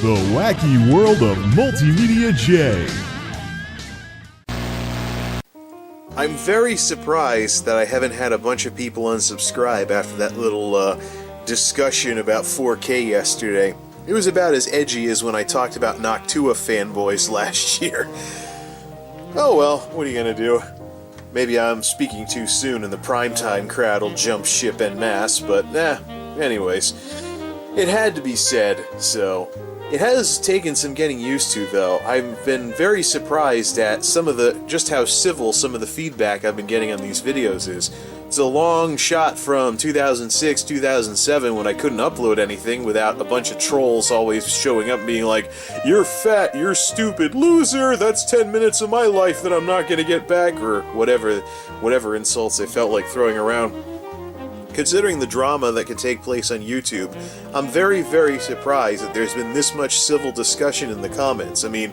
the wacky world of MultimediaJay. I'm very surprised that I haven't had a bunch of people unsubscribe after that little discussion about 4K yesterday. It was about as edgy as when I talked about Noctua fanboys last year. Oh well, what are you gonna do? Maybe I'm speaking too soon and the primetime crowd will jump ship en masse, but anyways. It had to be said, so. It has taken some getting used to, though. I've been very surprised at just how civil some of the feedback I've been getting on these videos is. It's a long shot from 2006, 2007 when I couldn't upload anything without a bunch of trolls always showing up and being like, "You're fat, you're stupid, loser, that's 10 minutes of my life that I'm not gonna get back," or whatever insults they felt like throwing around. Considering the drama that can take place on YouTube, I'm very, very surprised that there's been this much civil discussion in the comments. I mean,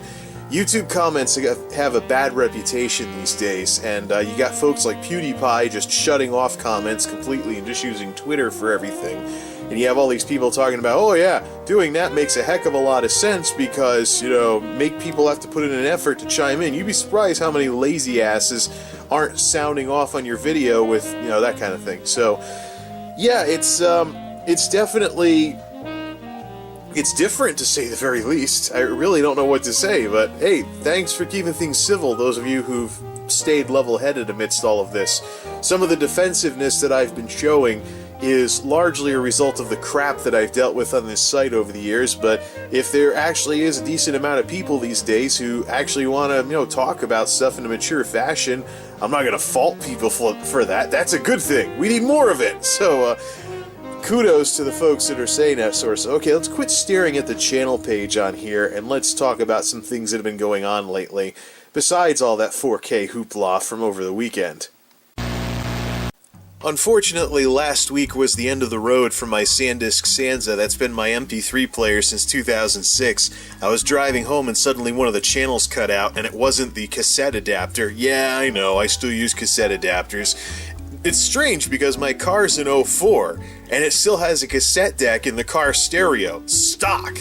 YouTube comments have a bad reputation these days, and you got folks like PewDiePie just shutting off comments completely and just using Twitter for everything. And you have all these people talking about, oh yeah, doing that makes a heck of a lot of sense because, make people have to put in an effort to chime in. You'd be surprised how many lazy asses aren't sounding off on your video with, that kind of thing. So, yeah, it's definitely... It's different, to say the very least. I really don't know what to say, but hey, thanks for keeping things civil, those of you who've stayed level-headed amidst all of this. Some of the defensiveness that I've been showing is largely a result of the crap that I've dealt with on this site over the years, but if there actually is a decent amount of people these days who actually want to, talk about stuff in a mature fashion, I'm not going to fault people for that. That's a good thing. We need more of it. So, kudos to the folks that are saying that sort of stuff. Okay, let's quit staring at the channel page on here, and let's talk about some things that have been going on lately, besides all that 4K hoopla from over the weekend. Unfortunately, last week was the end of the road for my SanDisk Sansa. That's been my MP3 player since 2006. I was driving home and suddenly one of the channels cut out, and it wasn't the cassette adapter. Yeah, I know, I still use cassette adapters. It's strange because my car's an 04, and it still has a cassette deck in the car stereo. Stock!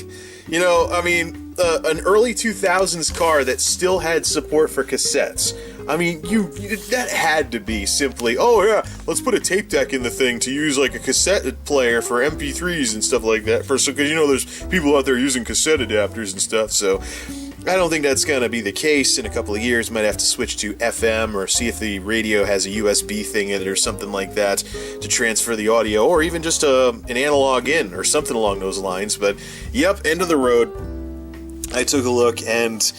An early 2000s car that still had support for cassettes. That had to be simply, oh yeah, let's put a tape deck in the thing to use like a cassette player for MP3s and stuff like that. Because there's people out there using cassette adapters and stuff, so I don't think that's going to be the case in a couple of years. Might have to switch to FM or see if the radio has a USB thing in it or something like that to transfer the audio, or even just an analog in or something along those lines. But yep, end of the road. I took a look, and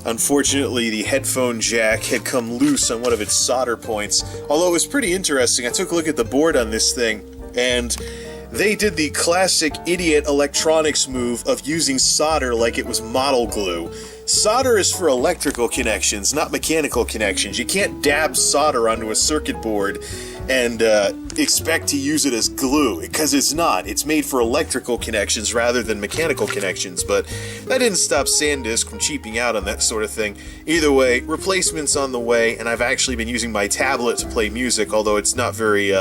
unfortunately the headphone jack had come loose on one of its solder points. Although it was pretty interesting, I took a look at the board on this thing, and they did the classic idiot electronics move of using solder like it was model glue. Solder is for electrical connections, not mechanical connections. You can't dab solder onto a circuit board and expect to use it as glue, because it's not. It's made for electrical connections rather than mechanical connections, but that didn't stop SanDisk from cheaping out on that sort of thing. Either way, replacements on the way, and I've actually been using my tablet to play music, although it's not very,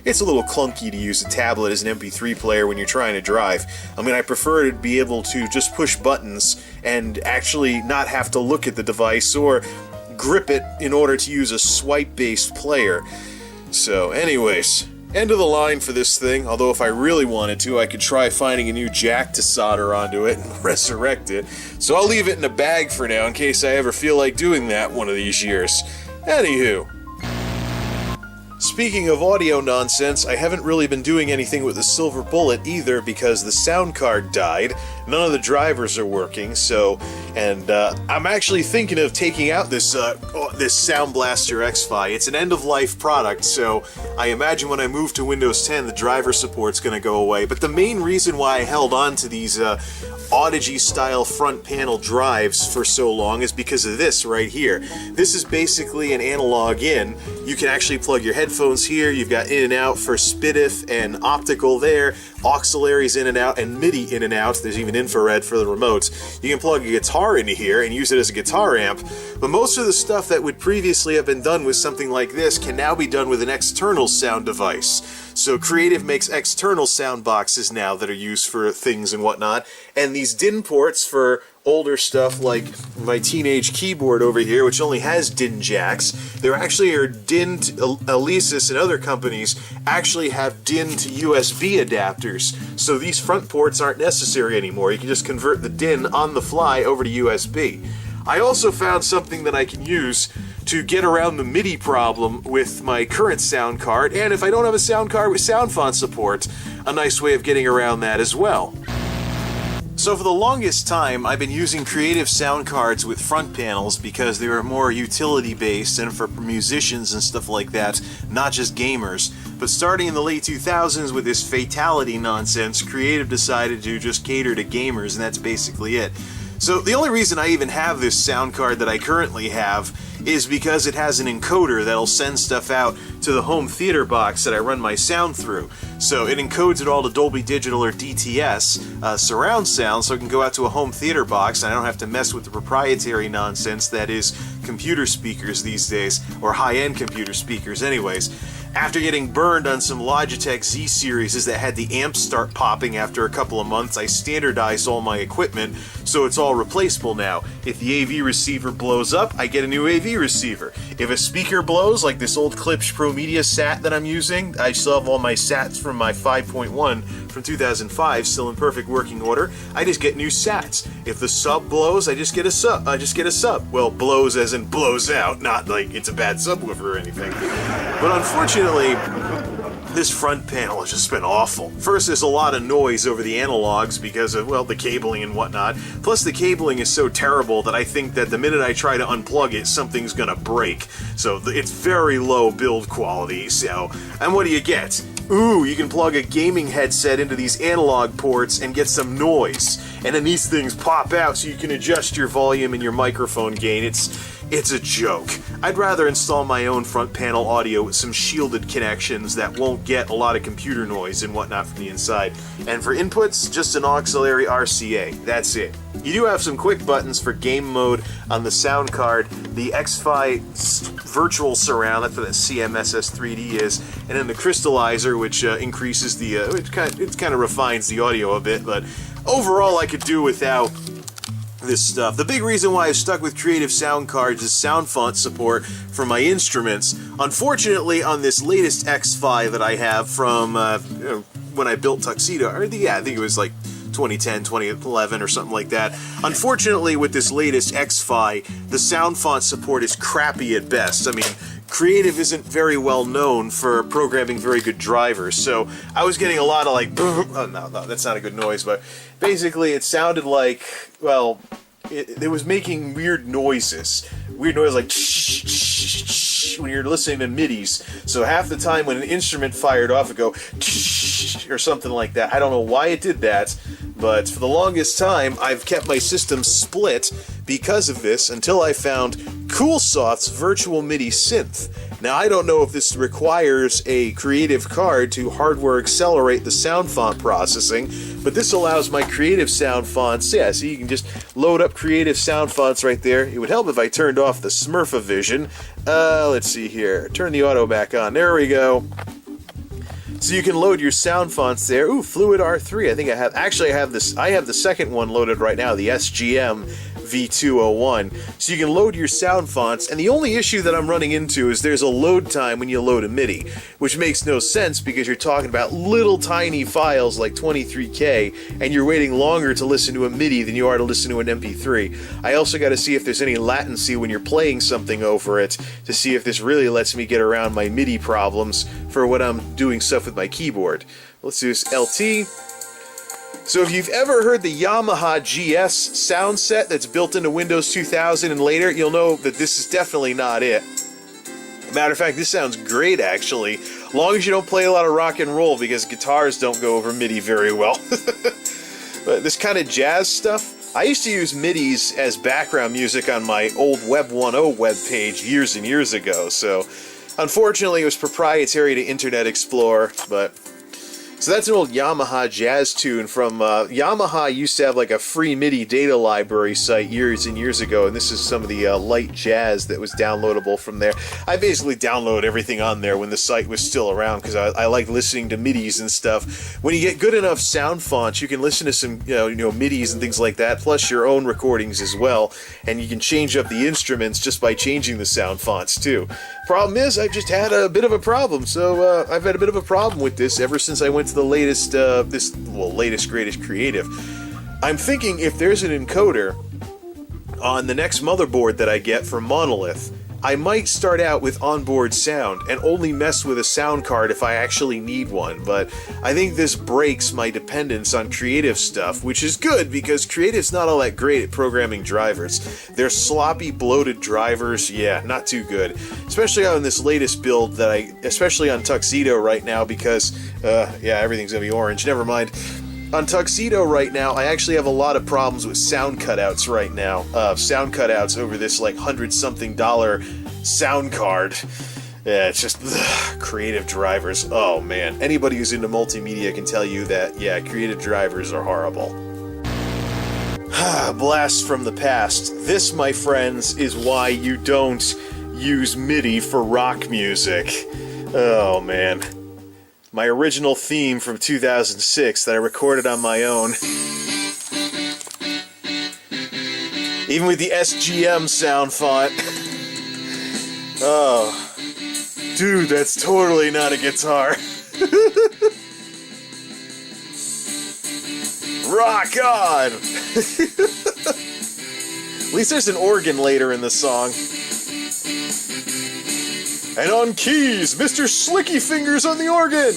it's a little clunky to use a tablet as an MP3 player when you're trying to drive. I prefer to be able to just push buttons and actually not have to look at the device or grip it in order to use a swipe-based player. So, anyways, end of the line for this thing, although if I really wanted to, I could try finding a new jack to solder onto it and resurrect it. So I'll leave it in a bag for now in case I ever feel like doing that one of these years. Anywho. Speaking of audio nonsense, I haven't really been doing anything with the Silver Bullet either because the sound card died. None of the drivers are working, and I'm actually thinking of taking out this Sound Blaster X-Fi. It's an end-of-life product, so I imagine when I move to Windows 10, the driver support's going to go away. But the main reason why I held on to these Audigy-style front panel drives for so long is because of this right here. This is basically an analog in. You can actually plug your headphones here. You've got in and out for SPDIF and optical there. auxiliaries in and out, and MIDI in and out. There's even infrared for the remotes. You can plug a guitar into here and use it as a guitar amp, but most of the stuff that would previously have been done with something like this can now be done with an external sound device. So Creative makes external sound boxes now that are used for things and whatnot, and these DIN ports for older stuff like my teenage keyboard over here, which only has DIN jacks. There actually are DIN to Alesis and other companies actually have DIN to USB adapters, so these front ports aren't necessary anymore. You can just convert the DIN on the fly over to USB. I also found something that I can use to get around the MIDI problem with my current sound card, and if I don't have a sound card with sound font support, a nice way of getting around that as well. So for the longest time, I've been using Creative sound cards with front panels because they were more utility-based and for musicians and stuff like that, not just gamers. But starting in the late 2000s with this fatality nonsense, Creative decided to just cater to gamers, and that's basically it. So the only reason I even have this sound card that I currently have is because it has an encoder that'll send stuff out to the home theater box that I run my sound through. So it encodes it all to Dolby Digital or DTS surround sound, so it can go out to a home theater box and I don't have to mess with the proprietary nonsense that is computer speakers these days, or high-end computer speakers anyways. After getting burned on some Logitech Z series that had the amps start popping after a couple of months, I standardized all my equipment, so it's all replaceable now. If the AV receiver blows up, I get a new AV receiver. If a speaker blows, like this old Klipsch Pro Media SAT that I'm using, I still have all my SATs from my 5.1 from 2005 still in perfect working order. I just get new SATs. If the sub blows, I just get a sub. Well, blows as in blows out, not like it's a bad subwoofer or anything. But unfortunately, this front panel has just been awful. First, there's a lot of noise over the analogs because of, well, the cabling and whatnot. Plus, the cabling is so terrible that I think that the minute I try to unplug it, something's gonna break. So it's very low build quality, so... And what do you get? Ooh, you can plug a gaming headset into these analog ports and get some noise. And then these things pop out so you can adjust your volume and your microphone gain. It's a joke. I'd rather install my own front panel audio with some shielded connections that won't get a lot of computer noise and whatnot from the inside. And for inputs, just an auxiliary RCA. That's it. You do have some quick buttons for game mode on the sound card. The X-Fi virtual surround, that's what that CMSS3D is, and then the crystallizer, which increases the, it kind of refines the audio a bit, but overall I could do without this stuff. The big reason why I've stuck with Creative sound cards is sound font support for my instruments. Unfortunately, on this latest X-Fi that I have from when I built Tuxedo, I think it was like 2010, 2011 or something like that. Unfortunately, with this latest X-Fi, the sound font support is crappy at best. I mean, Creative isn't very well known for programming very good drivers, so I was getting a lot of like, oh no, that's not a good noise, but basically it sounded like, well, it was making weird noises like when you're listening to MIDIs. So half the time when an instrument fired off, it go or something like that. I don't know why it did that, but for the longest time I've kept my system split because of this until I found CoolSoft's Virtual MIDI Synth. Now I don't know if this requires a Creative card to hardware accelerate the sound font processing, but this allows my Creative sound fonts, yeah, so you can just load up Creative sound fonts right there. It would help if I turned off the Smurf-A-Vision. Let's see here, turn the auto back on, there we go. So you can load your sound fonts there. Ooh, Fluid R3. I think I have the second one loaded right now, the SGM V201. So you can load your sound fonts, and the only issue that I'm running into is there's a load time when you load a MIDI, which makes no sense because you're talking about little tiny files like 23K, and you're waiting longer to listen to a MIDI than you are to listen to an MP3. I also got to see if there's any latency when you're playing something over it to see if this really lets me get around my MIDI problems for when I'm doing stuff with my keyboard. Let's do this LT. So if you've ever heard the Yamaha GS sound set that's built into Windows 2000 and later, you'll know that this is definitely not it. Matter of fact, this sounds great actually, as long as you don't play a lot of rock and roll because guitars don't go over MIDI very well. But this kind of jazz stuff, I used to use MIDIs as background music on my old Web 1.0 web page years and years ago, so unfortunately it was proprietary to Internet Explorer, but So that's an old Yamaha jazz tune from, Yamaha used to have like a free MIDI data library site years and years ago, and this is some of the light jazz that was downloadable from there. I basically download everything on there when the site was still around, because I like listening to MIDIs and stuff. When you get good enough sound fonts, you can listen to some, MIDIs and things like that, plus your own recordings as well, and you can change up the instruments just by changing the sound fonts too. Problem is, I've just had a bit of a problem, so I've had a bit of a problem with this ever since I went to the latest, latest, greatest creative. I'm thinking if there's an encoder on the next motherboard that I get from Monolith, I might start out with onboard sound and only mess with a sound card if I actually need one, but I think this breaks my dependence on Creative stuff, which is good because Creative's not all that great at programming drivers. They're sloppy, bloated drivers, yeah, not too good. Especially on this latest build especially on Tuxedo right now because, everything's gonna be orange, never mind. On Tuxedo right now, I actually have a lot of problems with sound cutouts right now. Sound cutouts over this like $100-something sound card. Yeah, it's just Creative drivers. Oh man, anybody who's into multimedia can tell you that, yeah, Creative drivers are horrible. Blast from the past. This, my friends, is why you don't use MIDI for rock music. Oh man. My original theme from 2006 that I recorded on my own. Even with the SGM sound font. Oh. Dude, that's totally not a guitar. Rock on! At least there's an organ later in the song. And on keys, Mr. Slicky Fingers on the organ!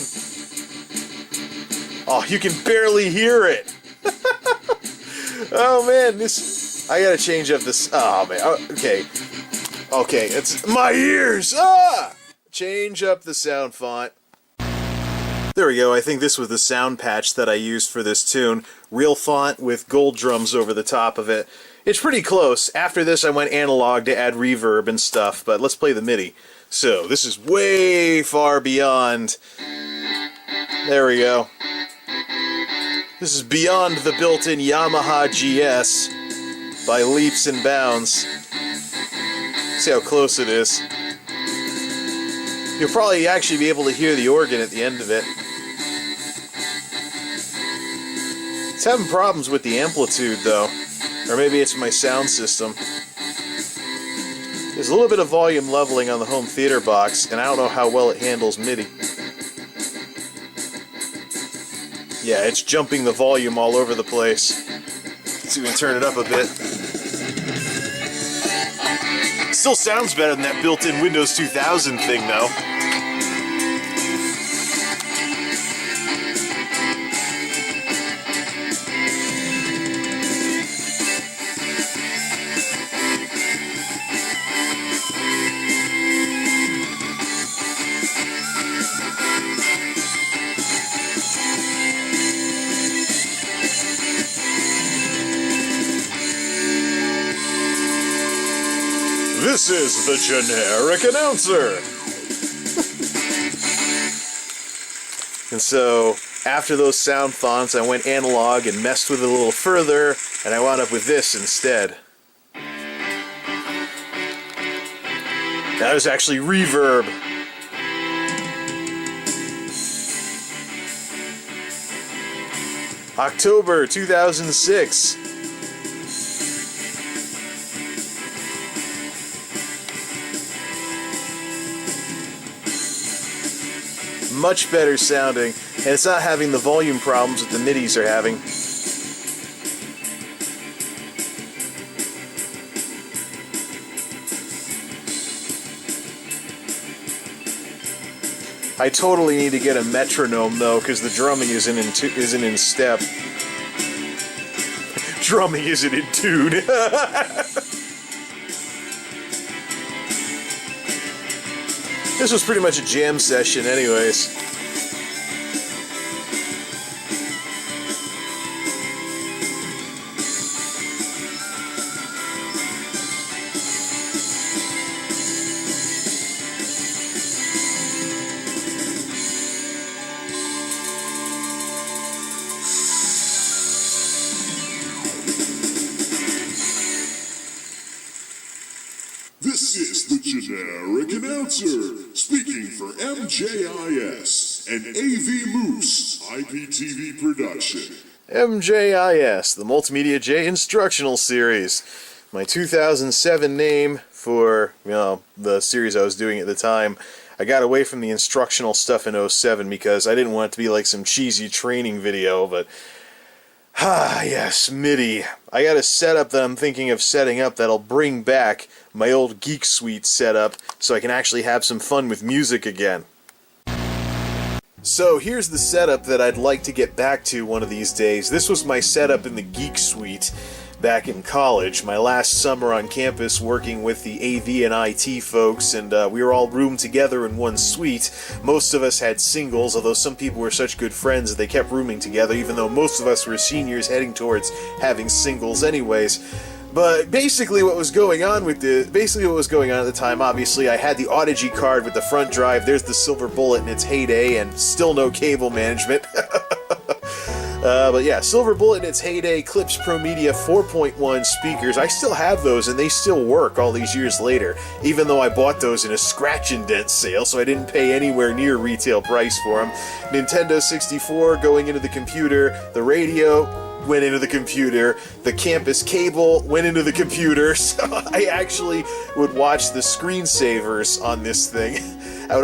Oh, you can barely hear it! Oh man, I gotta change up this... Oh man, okay. Okay, it's... My ears! Ah! Change up the sound font. There we go, I think this was the sound patch that I used for this tune. Real font with gold drums over the top of it. It's pretty close. After this I went analog to add reverb and stuff, but let's play the MIDI. So, this is way far beyond... There we go. This is beyond the built-in Yamaha GS by leaps and bounds. See how close it is. You'll probably actually be able to hear the organ at the end of it. It's having problems with the amplitude, though. Or maybe it's my sound system. There's a little bit of volume leveling on the home theater box, and I don't know how well it handles MIDI. Yeah, it's jumping the volume all over the place. Let's see if we can turn it up a bit. Still sounds better than that built-in Windows 2000 thing, though. This is the generic announcer! And so, after those sound fonts, I went analog and messed with it a little further, and I wound up with this instead. That was actually reverb. October 2006. Much better sounding, and it's not having the volume problems that the MIDIs are having. I totally need to get a metronome though, because the drumming isn't in step. Drumming isn't in tune. This was pretty much a jam session anyways. generic announcer, speaking for MJIS, an AV Moose IPTV production. MJIS, the MultimediaJay instructional series. My 2007 name for, the series I was doing at the time. I got away from the instructional stuff in 07 because I didn't want it to be like some cheesy training video, but yes, MIDI. I got a setup that I'm thinking of setting up that'll bring back my old Geek Suite setup so I can actually have some fun with music again. So here's the setup that I'd like to get back to one of these days. This was my setup in the Geek Suite back in college, my last summer on campus working with the AV and IT folks, and we were all roomed together in one suite. Most of us had singles, although some people were such good friends that they kept rooming together, even though most of us were seniors heading towards having singles anyways. But basically what was going on at the time, obviously, I had the Audigy card with the front drive. There's the Silver Bullet in its heyday, and still no cable management. But yeah, Silver Bullet in its heyday, Klipsch Pro Media 4.1 speakers. I still have those, and they still work all these years later, even though I bought those in a scratch and dent sale, so I didn't pay anywhere near retail price for them. Nintendo 64 going into the computer, the radio went into the computer, the campus cable went into the computer, so I actually would watch the screensavers on this thing. I'd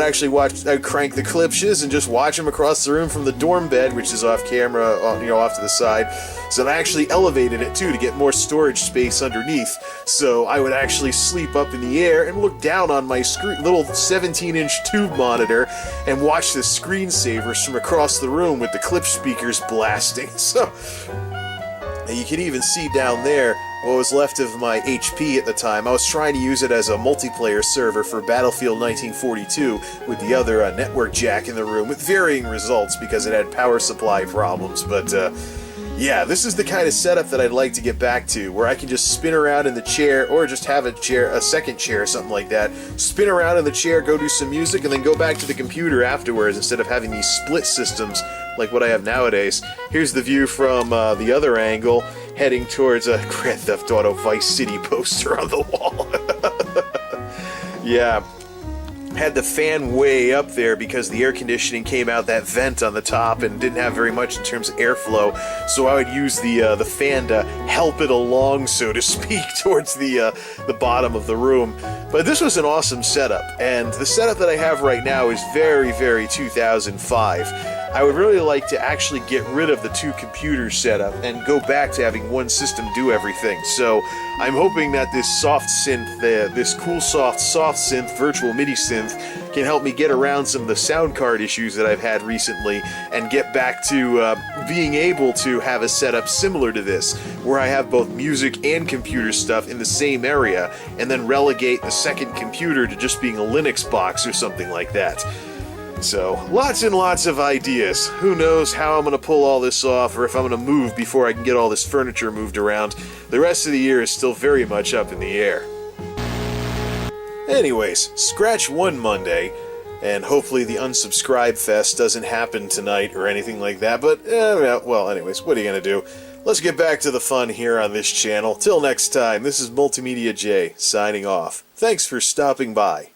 crank the Klipsches and just watch them across the room from the dorm bed, which is off camera, off to the side. So I actually elevated it too to get more storage space underneath. So I would actually sleep up in the air and look down on my little 17-inch tube monitor and watch the screensavers from across the room with the Klipsch speakers blasting. So you can even see down there what was left of my HP at the time. I was trying to use it as a multiplayer server for Battlefield 1942 with the other network jack in the room, with varying results because it had power supply problems. But yeah, this is the kind of setup that I'd like to get back to, where I can just spin around in the chair, or just have a second chair or something like that, spin around in the chair, go do some music, and then go back to the computer afterwards, instead of having these split systems like what I have nowadays. Here's the view from the other angle, heading towards a Grand Theft Auto Vice City poster on the wall. Yeah. Had the fan way up there because the air conditioning came out that vent on the top and didn't have very much in terms of airflow, so I would use the fan to help it along, so to speak, towards the bottom of the room. But this was an awesome setup, and the setup that I have right now is very, very 2005. I would really like to actually get rid of the two computer setup and go back to having one system do everything. So I'm hoping that this soft synth, this cool soft synth, virtual MIDI synth, can help me get around some of the sound card issues that I've had recently and get back to being able to have a setup similar to this, where I have both music and computer stuff in the same area, and then relegate the second computer to just being a Linux box or something like that. So, lots and lots of ideas. Who knows how I'm going to pull all this off, or if I'm going to move before I can get all this furniture moved around. The rest of the year is still very much up in the air. Anyways, scratch one Monday, and hopefully the unsubscribe fest doesn't happen tonight or anything like that, but, well, anyways, what are you going to do? Let's get back to the fun here on this channel. Till next time, this is MultimediaJay, signing off. Thanks for stopping by.